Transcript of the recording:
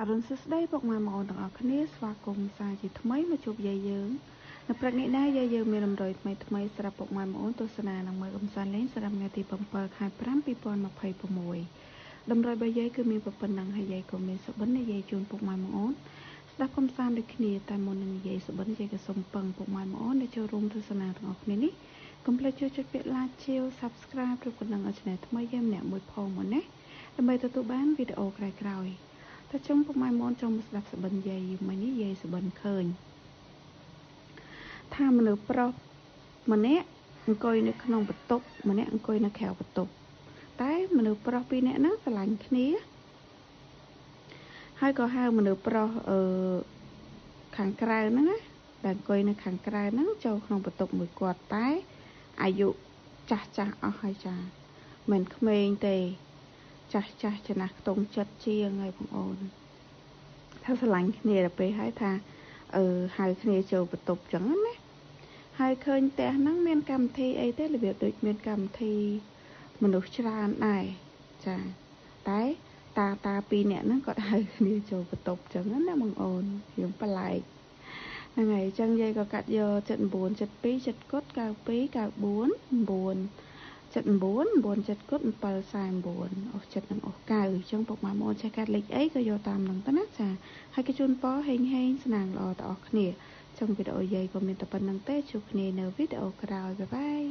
អរុនសួស្តីពុកម៉ែបងប្អូនទាំងអស់គ្នាស្វាគមន៍សាជាថ្មីមកជួបយាយយើងនៅព្រឹកនេះដែរយាយយើងមានតម្រុយថ្មីសម្រាប់ពុកម៉ែបងប្អូនទស្សនានិងមើលកំសាន្តលេងសម្រាប់ថ្ងៃទី7 ខែ 5 2026តម្រុយរបស់យាយគឺមានប៉ុណ្ណឹងហើយយាយក៏មានសុបិនដែលយាយជូនពុកម៉ែបងប្អូនស្ដាប់កំសាន្តដូចគ្នាតែមុននឹងនិយាយសុបិនយាយក៏សូមពឹងពុកម៉ែបងប្អូនដែលចូលរួមទស្សនាទាំងអស់គ្នានេះកុំភ្លេចជួយចុចពាក្យ like ជាវ Subscribe ឬក៏នឹងឲ្យ Channel ថ្មីយើងម្នាក់មួយផងមកណាដើម្បីទទួលបានវីដេអូក្រោយៗតែចង់ពុកម៉ែបងប្អូនចង់មកស្ដាប់សុបិនយាយមិញនេះយាយសុបិនឃើញថាមនុស្សប្រុសម្នាក់អង្គុយនៅក្នុងបន្ទប់ម្នាក់អង្គុយនៅក្រៅបន្ទប់តែមនុស្សប្រុសពីរនាក់ហ្នឹងស្រឡាញ់គ្នាហើយក៏ហៅមនុស្សប្រុសខាងក្រៅហ្នឹងណាដែលអង្គុយនៅខាងក្រៅហ្នឹងចូលក្នុងបន្ទប់មួយគាត់តែអាយុចាស់អស់ហើយចាមិនក្មេងទេចាស់ចំណាស់ខ្ទង់ចិត្តជាងហើយបងអូនថាស្រឡាញ់គ្នាទៅពេលហើយថាហៅគ្នាចូលបន្ទប់ចឹងណាហើយឃើញផ្ទះហ្នឹងមានកម្មវិធីអីទេរបៀបដូចមានកម្មវិធីមនុស្សច្រើនដែរចាតែតាពីរនាក់ហ្នឹងគាត់ហៅគ្នាចូលបន្ទប់ចឹងណាបងអូនរឿងប្លែកហ្នឹងហើយអញ្ចឹងយាយក៏កាត់យក79 72 7គត់92 94 9 7 គត់7 49អស់7និងអស់9អញ្ចឹងពុកម៉ែបងប្អូនចេះកាត់លេខអីក៏យកតាមហ្នឹងទៅណាចាហើយក៏ជូនពរហេងស្នាងល្អដល់អស់គ្នាអញ្ចឹងវីដេអូយាយក៏មានតែប៉ុណ្្នឹងទេជួបគ្នានៅវីដេអូក្រោយបាយបាយ